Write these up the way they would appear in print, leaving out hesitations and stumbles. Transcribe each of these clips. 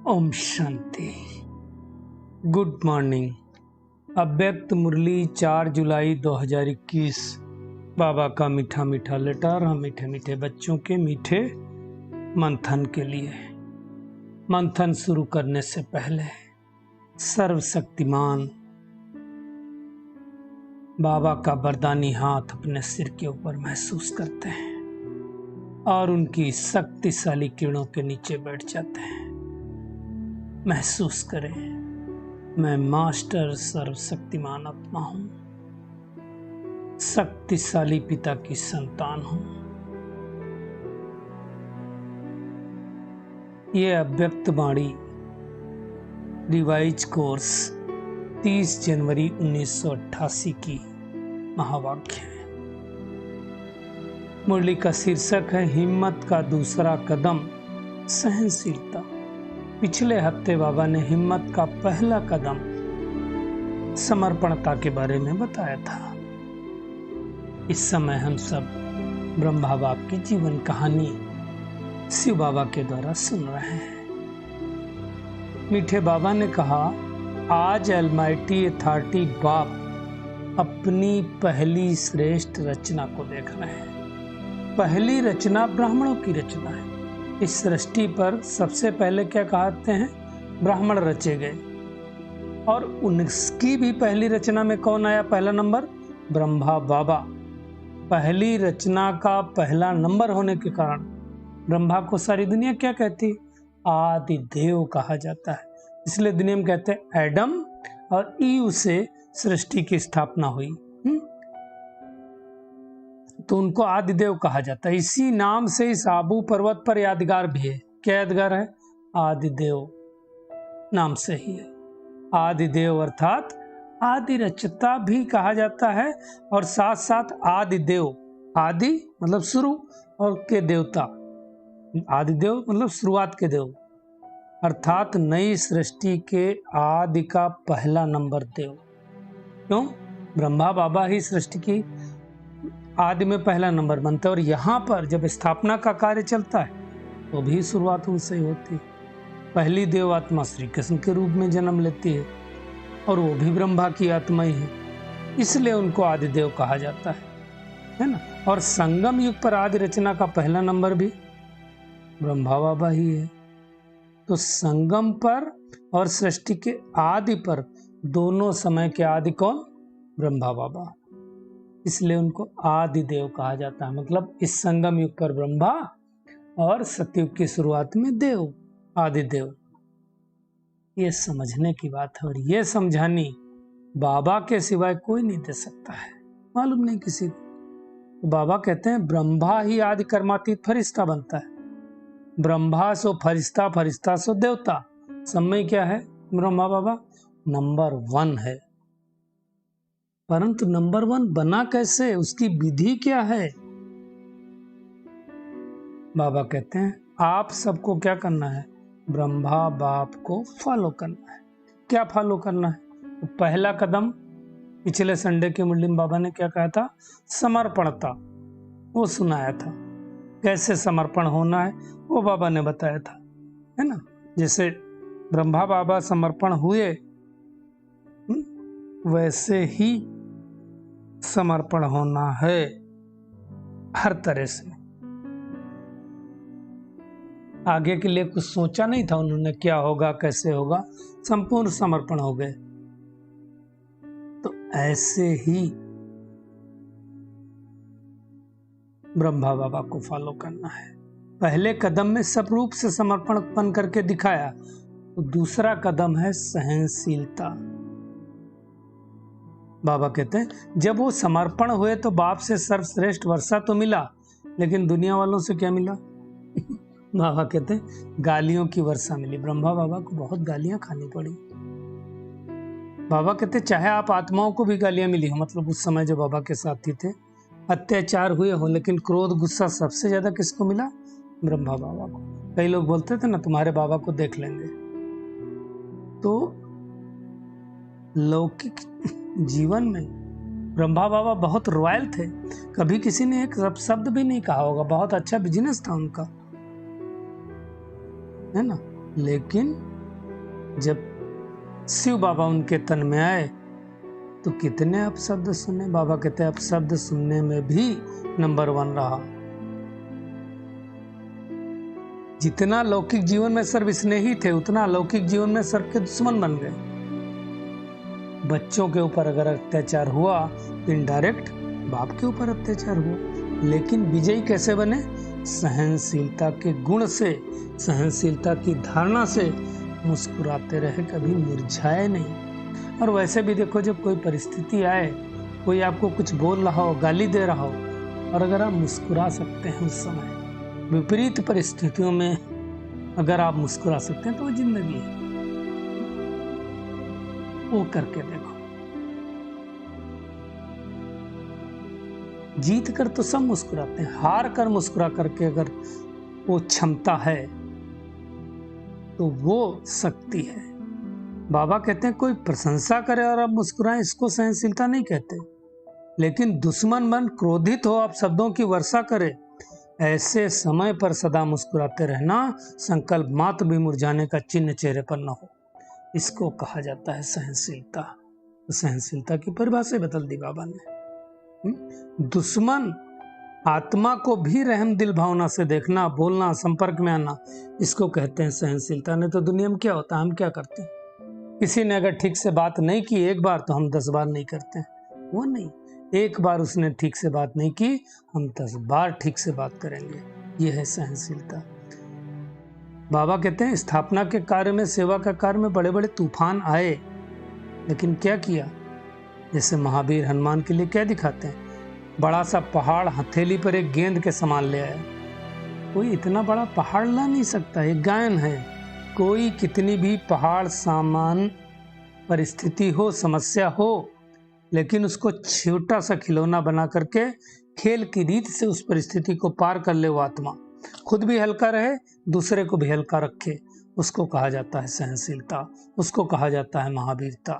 Om Shanti. Good morning. अव्यक्त मुरली 4 जुलाई 2021। बाबा का मीठा मीठा लेटर हम मीठे मीठे बच्चों के मीठे मंथन के लिए। मंथन शुरू करने से पहले सर्वशक्तिमान बाबा का वरदानी हाथ अपने सिर के ऊपर महसूस करते हैं और उनकी शक्तिशाली किरणों के नीचे बैठ जाते हैं। महसूस करें, मैं मास्टर सर्वशक्तिमान आत्मा हूं, शक्तिशाली पिता की संतान हूं। ये अव्यक्त वाणी रिवाइज कोर्स 30 जनवरी 1988 की महावाक्य है। मुरली का शीर्षक है हिम्मत का दूसरा कदम, सहनशीलता। पिछले हफ्ते बाबा ने हिम्मत का पहला कदम समर्पणता के बारे में बताया था। इस समय हम सब ब्रह्मा बाप की जीवन कहानी शिव बाबा के द्वारा सुन रहे हैं। मीठे बाबा ने कहा, आज अलमाइटी अथॉरिटी बाप अपनी पहली श्रेष्ठ रचना को देख रहे हैं। पहली रचना ब्राह्मणों की रचना है। इस सृष्टि पर सबसे पहले क्या कहते हैं? ब्राह्मण रचे गए। और उनकी भी पहली रचना में कौन आया पहला नंबर? ब्रह्मा बाबा। पहली रचना का पहला नंबर होने के कारण ब्रह्मा को सारी दुनिया क्या कहती? आदि देव कहा जाता है। इसलिए दुनिया में कहते हैं एडम और ईव से सृष्टि की स्थापना हुई। तो उनको आदिदेव कहा जाता है। इसी नाम से इस आबू पर्वत पर यादगार भी है। क्या यादगार है? आदिदेव नाम से ही है। आदिदेव अर्थात आदि रचता भी कहा जाता है और साथ साथ आदिदेव, आदि मतलब शुरू और के देवता, आदिदेव मतलब शुरुआत के देव, अर्थात नई सृष्टि के आदि का पहला नंबर देव। क्यों? ब्रह्मा बाबा ही सृष्टि की आदि में पहला नंबर बनता है। और यहाँ पर जब स्थापना का कार्य चलता है तो भी शुरुआत उनसे ही होती है। पहली देव आत्मा श्री कृष्ण के रूप में जन्म लेती है और वो भी ब्रह्मा की आत्मा ही है, इसलिए उनको आदिदेव कहा जाता है ना। और संगम युग पर आदि रचना का पहला नंबर भी ब्रह्मा बाबा ही है। तो संगम पर और सृष्टि के आदि पर दोनों समय के आदि कौन? ब्रह्मा बाबा। इसलिए उनको आदि देव कहा जाता है। मतलब इस संगम युग पर ब्रह्मा और सतयुग की शुरुआत में देव, आदि देव। ये समझने की बात है और ये समझानी बाबा के सिवाय कोई नहीं दे सकता है। मालूम नहीं किसी को। तो बाबा कहते हैं ब्रह्मा ही आदि कर्मातीत फरिश्ता बनता है। ब्रह्मा सो फरिश्ता, फरिश्ता सो देवता। समय क्या है? ब्रह्मा बाबा नंबर 1 है। परंतु नंबर 1 बना कैसे? उसकी विधि क्या है? बाबा कहते हैं आप सबको क्या करना है? ब्रह्मा बाप को फॉलो करना है। क्या फॉलो करना है? तो पहला कदम पिछले संडे के मुरली में बाबा ने क्या कहा था? समर्पणता, वो सुनाया था। कैसे समर्पण होना है वो बाबा ने बताया था, है ना। जैसे ब्रह्मा बाबा समर्पण हुए वैसे ही समर्पण होना है हर तरह से। आगे के लिए कुछ सोचा नहीं था उन्होंने, क्या होगा कैसे होगा, संपूर्ण समर्पण हो गए। तो ऐसे ही ब्रह्मा बाबा को फॉलो करना है। पहले कदम में सब रूप से समर्पण बन करके दिखाया। तो दूसरा कदम है सहनशीलता। बाबा कहते हैं जब वो समर्पण हुए तो बाप से सर्वश्रेष्ठ वर्षा तो मिला, लेकिन दुनिया वालों से क्या मिला? बाबा कहते हैं गालियों की वर्षा मिली। ब्रह्मा बाबा को बहुत गालियां खानी पड़ी। बाबा कहते चाहे आप आत्माओं को भी गालियां मिली हो, मतलब उस समय जो बाबा के साथी थे, अत्याचार हुए हो, लेकिन क्रोध गुस्सा सबसे ज्यादा किसको मिला? ब्रह्मा बाबा को। कई लोग बोलते थे ना तुम्हारे बाबा को देख लेंगे। तो लौकिक जीवन में ब्रह्मा बाबा बहुत रॉयल थे। कभी किसी ने एक शब्द भी नहीं कहा होगा। बहुत अच्छा बिजनेस था उनका, है ना। लेकिन जब शिव बाबा उनके तन में आए तो कितने अपशब्द सुने। बाबा कहते हैं अपशब्द सुनने में भी नंबर 1 रहा। जितना लौकिक जीवन में सर्व स्नेही थे उतना अलौकिक जीवन में सर्व के दुश्मन बन गए। बच्चों के ऊपर अगर अत्याचार हुआ तो इनडायरेक्ट बाप के ऊपर अत्याचार हुआ, लेकिन विजयी कैसे बने? सहनशीलता के गुण से, सहनशीलता की धारणा से मुस्कुराते रहे, कभी मुरझाए नहीं। और वैसे भी देखो, जब कोई परिस्थिति आए, कोई आपको कुछ बोल रहा हो, गाली दे रहा हो, और अगर आप मुस्कुरा सकते हैं उस समय, विपरीत परिस्थितियों में अगर आप मुस्कुरा सकते हैं तो वो जिंदगी है। वो करके देखो। जीत कर तो सब मुस्कुराते हैं, हार कर मुस्कुरा करके अगर वो क्षमता है तो वो शक्ति है। बाबा कहते हैं कोई प्रशंसा करे और आप मुस्कुराएं, इसको सहनशीलता नहीं कहते। लेकिन दुश्मन मन क्रोधित हो, आप शब्दों की वर्षा करे, ऐसे समय पर सदा मुस्कुराते रहना, संकल्प मात्र भी मुरझाने का चिन्ह चेहरे पर न हो, इसको कहा जाता है सहनशीलता। तो सहनशीलता की परिभाषा बदल दी बाबा ने। दुश्मन आत्मा को भी रहम दिल भावना से देखना, बोलना, संपर्क में आना, इसको कहते हैं सहनशीलता। नहीं तो दुनिया में क्या होता है, हम क्या करते हैं? किसी ने अगर ठीक से बात नहीं की एक बार तो हम 10 बार नहीं करते हैं। वो नहीं, एक बार उसने ठीक से बात नहीं की, हम 10 बार ठीक से बात करेंगे। ये है सहनशीलता। बाबा कहते हैं स्थापना के कार्य में, सेवा का कार्य में बड़े बड़े तूफान आए, लेकिन क्या किया? जैसे महावीर हनुमान के लिए क्या दिखाते हैं? बड़ा सा पहाड़ हथेली पर एक गेंद के समान ले आया। कोई इतना बड़ा पहाड़ ला नहीं सकता, एक गायन है। कोई कितनी भी पहाड़ सामान परिस्थिति हो, समस्या हो, लेकिन उसको छोटा सा खिलौना बना करके खेल की रीत से उस परिस्थिति को पार कर ले वो आत्मा, खुद भी हल्का रहे, दूसरे को भी हल्का रखे, उसको कहा जाता है सहनशीलता, उसको कहा जाता है महावीरता।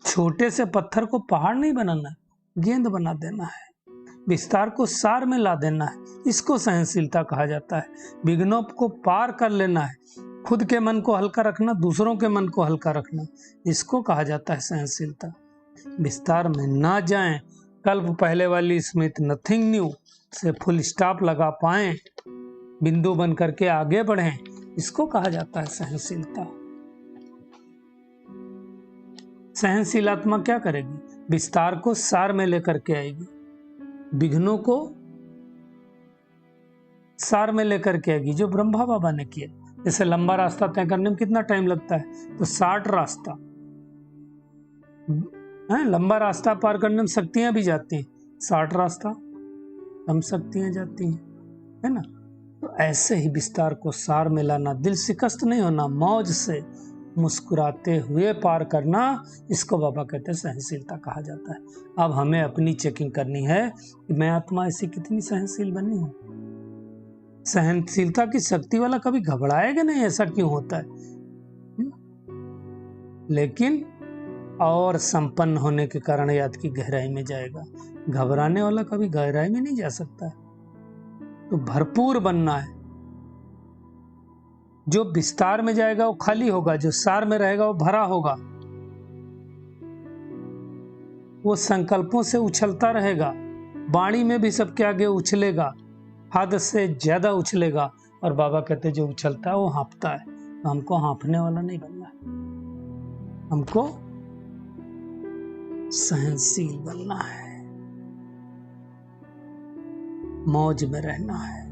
छोटे से पत्थर को पहाड़ नहीं बनाना, गेंद बना देना है, विस्तार को सार में ला देना है, इसको सहनशीलता कहा जाता है। विघ्नों को पार कर लेना है, खुद के मन को हल्का रखना, दूसरों के मन को हल्का रखना, इसको कहा जाता है सहनशीलता। विस्तार में ना जाएं, कल्प पहले वाली स्मृति नथिंग न्यू से फुल स्टॉप लगा पाएं, बिंदु बन करके आगे बढ़ें, इसको कहा जाता है सहनशीलता। सहनशील आत्मा क्या करेगी? विस्तार को सार में लेकर के आएगी, विघ्नों को सार में लेकर के आएगी, जो ब्रह्मा बाबा ने किया। जैसे लंबा रास्ता तय करने में कितना टाइम लगता है, तो 60 रास्ता है, लंबा रास्ता पार करने में शक्तियां भी जाती हैं, 60 रास्ता कम शक्तियां जाती हैं, है ना। तो ऐसे ही विस्तार को सार में लाना, दिल शिकस्त नहीं होना, मौज से मुस्कुराते हुए पार करना, इसको बाबा कहते हैं सहनशीलता कहा जाता है। अब हमें अपनी चेकिंग करनी है कि मैं आत्मा ऐसी कितनी सहनशील बनी हूं। सहनशीलता की शक्ति वाला कभी घबराएगा नहीं, ऐसा क्यों होता है? लेकिन और संपन्न होने के कारण याद की गहराई में जाएगा। घबराने वाला कभी गहराई में नहीं जा सकता है। तो भरपूर बनना है। जो विस्तार में जाएगा वो खाली होगा, जो सार में रहेगा वो भरा होगा। वो संकल्पों से उछलता रहेगा, वाणी में भी सबके आगे उछलेगा, हद से ज्यादा उछलेगा। और बाबा कहते जो उछलता है वो हाँफता है। तो हमको हाँफने वाला नहीं बनना है, हमको सहनशील बनना है, मौज में रहना है।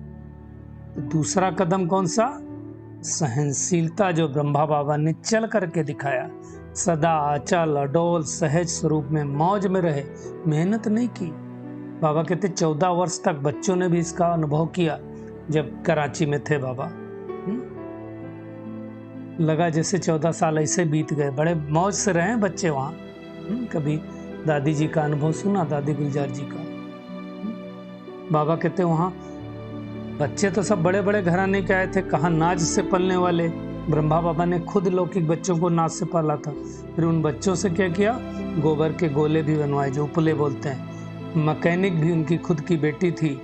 तो दूसरा कदम कौन सा? सहनशीलता, जो ब्रह्मा बाबा ने चल करके दिखाया। सदा अचल अडोल सहज स्वरूप में मौज में रहे, मेहनत नहीं की। बाबा कहते 14 वर्ष तक बच्चों ने भी इसका अनुभव किया। जब कराची में थे बाबा, लगा जैसे 14 साल ऐसे बीत गए, बड़े मौज से रहे बच्चे वहाँ। कभी दादी जी का अनुभव सुना, दादी गुलजार जी का। बाबा कहते वहाँ बच्चे तो सब बड़े बड़े घराने के आए थे, कहाँ नाज से पलने वाले। ब्रह्मा बाबा ने खुद लौकिक बच्चों को नाज से पाला था। फिर उन बच्चों से क्या किया? गोबर के गोले भी बनवाए, जो उपले बोलते हैं। मैकेनिक भी उनकी खुद की बेटी थी,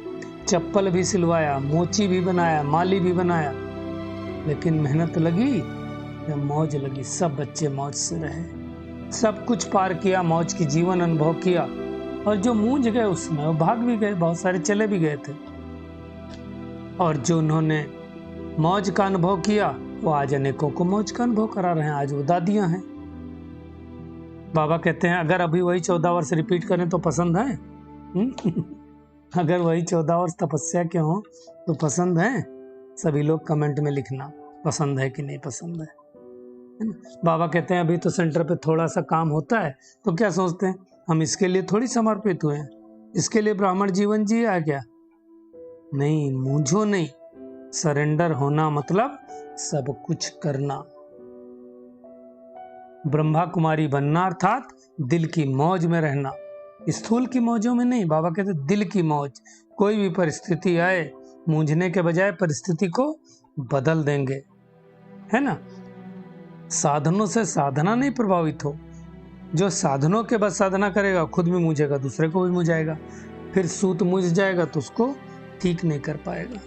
चप्पल भी सिलवाया, मोची भी बनाया, माली भी बनाया। लेकिन मेहनत लगी या मौज लगी, सब बच्चे मौज से रहे, सब कुछ पार किया, मौज की जीवन अनुभव किया। और जो मूंझ गए उसमें वो भाग भी गए, बहुत सारे चले भी गए थे। और जो उन्होंने मौज का अनुभव किया वो आज अनेकों को मौज का अनुभव करा रहे हैं, आज वो दादियां हैं। बाबा कहते हैं अगर अभी वही 14 वर्ष रिपीट करें तो पसंद है? अगर वही 14 वर्ष तपस्या के हों तो पसंद है? सभी लोग कमेंट में लिखना पसंद है कि नहीं पसंद है ना? बाबा कहते हैं अभी तो सेंटर पे थोड़ा सा काम होता है तो क्या सोचते हैं हम इसके लिए थोड़ी समर्पित हुए हैं, इसके लिए ब्राह्मण जीवन जिया है क्या? नहीं, मूंझो नहीं, सरेंडर होना मतलब सब कुछ करना। ब्रह्मा कुमारी बनना अर्थात दिल की मौज में रहना, स्थूल की मौजों में नहीं। बाबा कहते दिल की मौज, कोई भी परिस्थिति आए मूंझने के बजाय परिस्थिति को बदल देंगे, है ना। साधनों से साधना नहीं प्रभावित हो, जो साधनों के बस साधना करेगा खुद भी मूझेगा, दूसरे को भी मूझाएगा, फिर सूत मूझ जाएगा तो उसको ठीक नहीं कर पाएगा,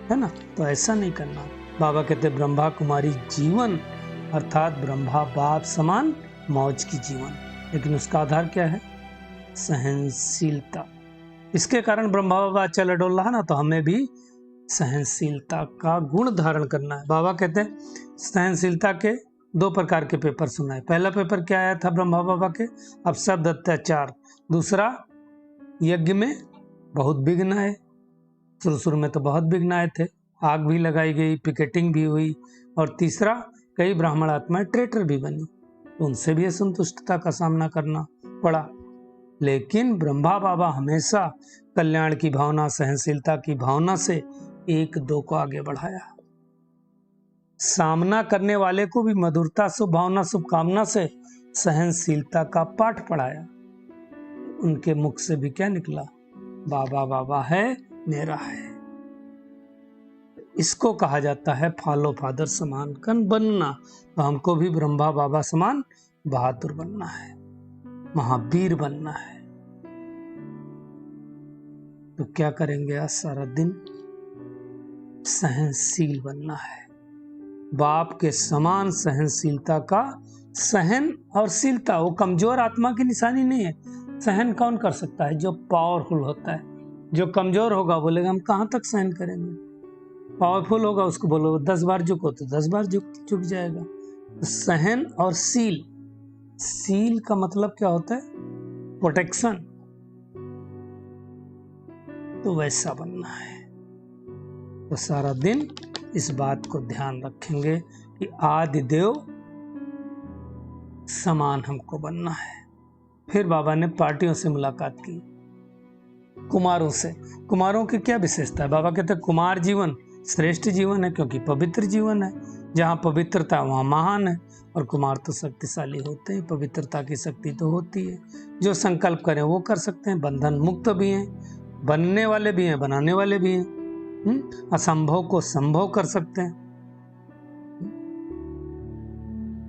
है ना। तो ऐसा नहीं करना। बाबा कहते ब्रह्मा कुमारी जीवन अर्थात ब्रह्मा बाप समान मौज की जीवन, लेकिन उसका आधार क्या है? सहनशीलता। इसके कारण ब्रह्मा बाबा चल डोल रहा ना, तो हमें भी सहनशीलता का गुण धारण करना है। बाबा कहते हैं सहनशीलता के 2 प्रकार के पेपर सुनाए। पहला पेपर क्या आया था ब्रह्मा बाबा के? अब शब्द अत्याचार। दूसरा, यज्ञ में बहुत विघ्न आए। शुरू में तो बहुत विघ्न आए थे, आग भी लगाई गई, पिकेटिंग भी हुई। और तीसरा, कई ब्राह्मण आत्माएं ट्रेटर भी बनी, तो उनसे भी असंतुष्टता का सामना करना पड़ा। लेकिन ब्रह्मा बाबा हमेशा कल्याण की भावना, सहनशीलता की भावना से 1-2 को आगे बढ़ाया। सामना करने वाले को भी मधुरता, शुभ भावना, शुभकामना से सहनशीलता का पाठ पढ़ाया। उनके मुख से भी क्या निकला? बाबा बाबा है, मेरा है। इसको कहा जाता है फॉलो फादर समान कन बनना। तो हमको भी ब्रह्मा बाबा समान बहादुर बनना है, महावीर बनना है। तो क्या करेंगे? आज सारा दिन सहनशील बनना है, बाप के समान सहनशीलता का। सहन और शीलता वो कमजोर आत्मा की निशानी नहीं है। सहन कौन कर सकता है? जो पावरफुल होता है। जो कमजोर होगा बोलेगा हम कहाँ तक सहन करेंगे। पावरफुल होगा उसको बोलो 10 बार झुको तो 10 बार झुक जाएगा। तो सहन और शील, शील का मतलब क्या होता है? प्रोटेक्शन। तो वैसा बनना है। तो सारा दिन इस बात को ध्यान रखेंगे कि आदि देव समान हमको बनना है। फिर बाबा ने पार्टियों से मुलाकात की, कुमारों से। कुमारों की क्या विशेषता है? बाबा कहते हैं कुमार जीवन श्रेष्ठ जीवन है, क्योंकि पवित्र जीवन है। जहाँ पवित्रता वहाँ महान है। और कुमार तो शक्तिशाली होते हैं, पवित्रता की शक्ति तो होती है। जो संकल्प करें वो कर सकते हैं, बंधन मुक्त भी हैं, बनने वाले भी हैं, बनाने वाले भी हैं। असंभव को संभव कर सकते हैं,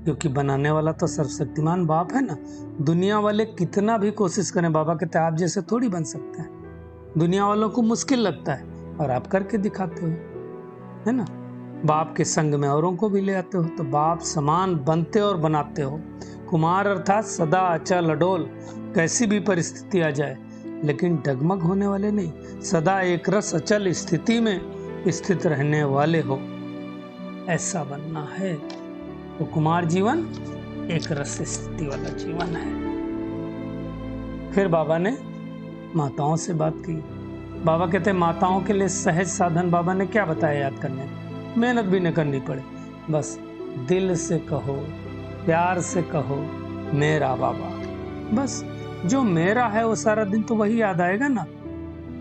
क्योंकि बनाने वाला तो सर्वशक्तिमान बाप है ना। दुनिया वाले कितना भी कोशिश करें, बाबा कहते हैं आप जैसे थोड़ी बन सकते हैं। दुनिया वालों को मुश्किल लगता है और आप करके दिखाते हो, है ना। बाप के संग में औरों को भी ले आते हो, तो बाप समान बनते और बनाते हो। कुमार अर्थात सदा अचल अडोल, कैसी भी परिस्थिति आ जाए लेकिन डगमग होने वाले नहीं, सदा एक रस अचल स्थिति में स्थित रहने वाले हो, ऐसा बनना है। तो कुमार जीवन एक रस स्थिति वाला जीवन है। फिर बाबा ने माताओं से बात की। बाबा कहते हैं माताओं के लिए सहज साधन बाबा ने क्या बताया याद करने? मेहनत भी न करनी पड़े, बस दिल से कहो, प्यार से कहो मेरा बाबा। बस जो मेरा है वो सारा दिन तो वही याद आएगा ना।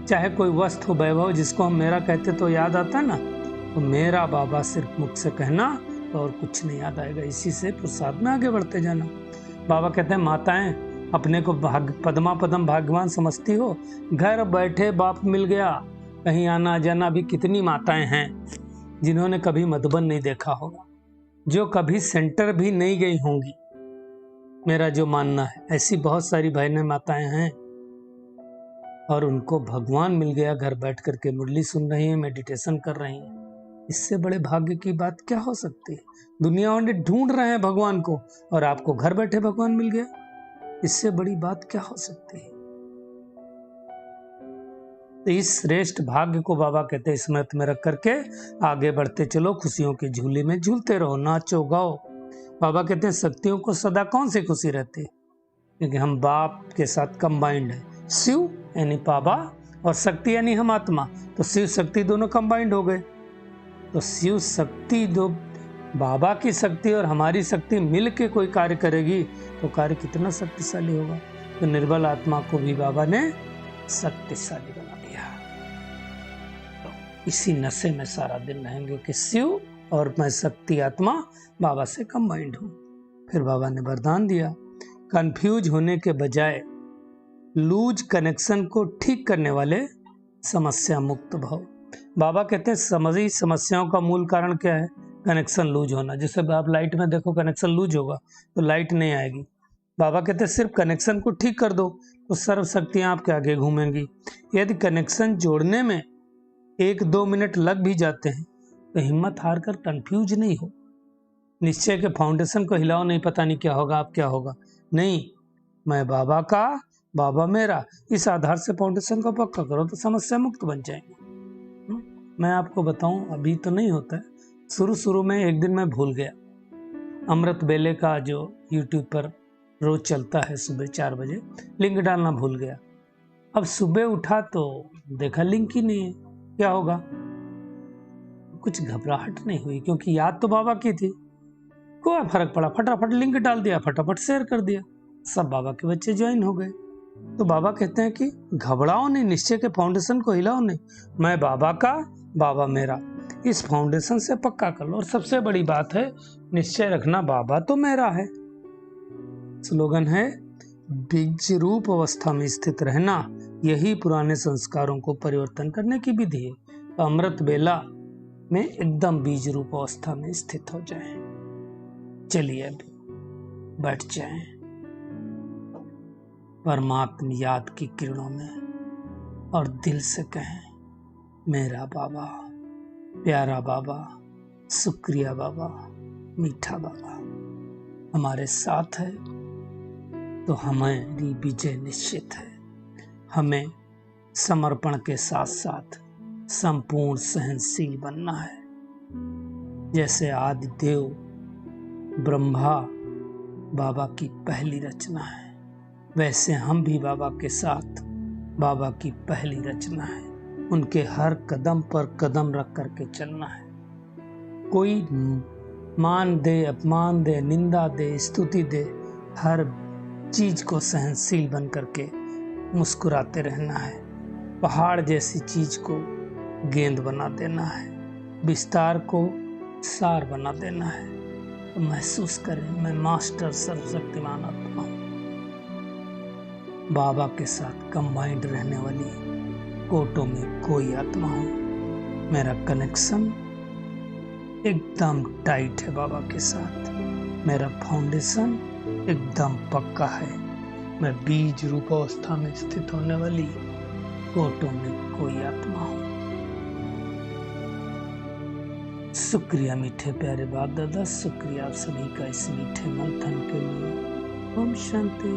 चाहे कोई वस्तु वैभव जिसको हम मेरा कहते तो याद आता ना, तो मेरा बाबा सिर्फ मुख से कहना तो और कुछ नहीं याद आएगा। इसी से प्रसाद में आगे बढ़ते जाना। बाबा कहते हैं माताएं अपने को पदमा पदम भाग्यवान समझती हो, घर बैठे बाप मिल गया। कहीं आना जाना भी कितनी माताएं हैं जिन्होंने कभी मधुबन नहीं देखा होगा, जो कभी सेंटर भी नहीं गई होंगी। मेरा जो मानना है ऐसी बहुत सारी बहनें माताएं हैं और उनको भगवान मिल गया, घर बैठ करके मुरली सुन रही हैं, मेडिटेशन कर रही हैं। इससे बड़े भाग्य की बात क्या हो सकती है? दुनिया वाले ढूंढ रहे हैं भगवान को और आपको घर बैठे भगवान मिल गया। इससे बड़ी बात क्या हो सकती है? तो इस श्रेष्ठ भाग्य को बाबा कहते हैं स्मृति में रख करके आगे बढ़ते चलो, खुशियों के झूले में झूलते रहो, नाचो गाओ। बाबा कहते हैं शक्तियों को सदा कौन सी खुशी रहती है? क्योंकि हम बाप के साथ कंबाइंड है। शिव यानी बाबा और शक्ति यानी हम आत्मा, तो शिव शक्ति दोनों कंबाइंड हो गए। तो शिव शक्ति दो, बाबा की शक्ति और हमारी शक्ति मिल के कोई कार्य करेगी तो कार्य कितना शक्तिशाली होगा। तो निर्बल आत्मा को भी बाबा ने शक्तिशाली बना दिया। तो इसी नशे में सारा दिन रहेंगे कि शिव और मैं शक्ति आत्मा बाबा से कंबाइंड हूं। फिर बाबा ने वरदान दिया, कंफ्यूज होने के बजाय लूज कनेक्शन को ठीक करने वाले समस्या मुक्त भव। बाबा कहते हैं समझी समस्याओं का मूल कारण क्या है? कनेक्शन लूज होना। जैसे आप लाइट में देखो कनेक्शन लूज होगा तो लाइट नहीं आएगी। बाबा कहते हैं सिर्फ कनेक्शन को ठीक कर दो तो सर्व शक्तियां आपके आगे घूमेंगी। यदि कनेक्शन जोड़ने में 1-2 मिनट लग भी जाते हैं तो हिम्मत हार कर कंफ्यूज नहीं हो। निश्चय के फाउंडेशन को हिलाओ नहीं, पता नहीं क्या होगा, अब क्या होगा। नहीं, मैं बाबा का, बाबा मेरा, इस आधार से फाउंडेशन को पक्का करो तो समस्या मुक्त बन जाएंगे। मैं आपको बताऊं, अभी तो नहीं होता है, शुरू में एक दिन मैं भूल गया। अमृत बेले का जो यूट्यूब पर रोज चलता है सुबह 4 बजे, लिंक डालना भूल गया। अब सुबह उठा तो देखा लिंक ही नहीं है, क्या होगा? कुछ घबराहट नहीं हुई क्योंकि याद तो बाबा की थी। कोई फर्क पड़ा, फटाफट लिंक डाल दिया, फटाफट शेयर कर दिया, सब बाबा के बच्चे ज्वाइन हो गए। तो बाबा कहते हैं कि घबराओ नहीं, निश्चय के फाउंडेशन को हिलाओ नहीं। मैं बाबा का, बाबा मेरा, इस फाउंडेशन से पक्का कर लो। और सबसे बड़ी बात है निश्चय रखना, बाबा तो मेरा है। स्लोगन है बीज रूप अवस्था में स्थित रहना, यही पुराने संस्कारों को परिवर्तन करने की विधि है। तो अमृत बेला में एकदम बीज रूप अवस्था में स्थित हो जाएं। चलिए अभी बैठ जाएं परमात्मा याद की किरणों में और दिल से कहें, मेरा बाबा, प्यारा बाबा, शुक्रिया बाबा, मीठा बाबा हमारे साथ है तो हमारी विजय निश्चित है। हमें समर्पण के साथ साथ संपूर्ण सहनशील बनना है। जैसे आदि देव ब्रह्मा बाबा की पहली रचना है, वैसे हम भी बाबा के साथ बाबा की पहली रचना है। उनके हर कदम पर कदम रख करके चलना है। कोई मान दे, अपमान दे, निंदा दे, स्तुति दे, हर चीज को सहनशील बन करके मुस्कुराते रहना है। पहाड़ जैसी चीज को गेंद बना देना है, विस्तार को सार बना देना है। तो महसूस करें, मैं मास्टर सर्वशक्तिमान आत्मा हूं, बाबा के साथ कंबाइंड रहने वाली कोटों में कोई आत्मा हूं। मेरा कनेक्शन एकदम टाइट है बाबा के साथ, मेरा फाउंडेशन एकदम पक्का है। मैं बीज रूप अवस्था में स्थित होने वाली कोटों में कोई आत्मा हूं। शुक्रिया मीठे प्यारे बाप दादा, शुक्रिया आप सभी का इस मीठे मंथन के लिए। ओम शांति।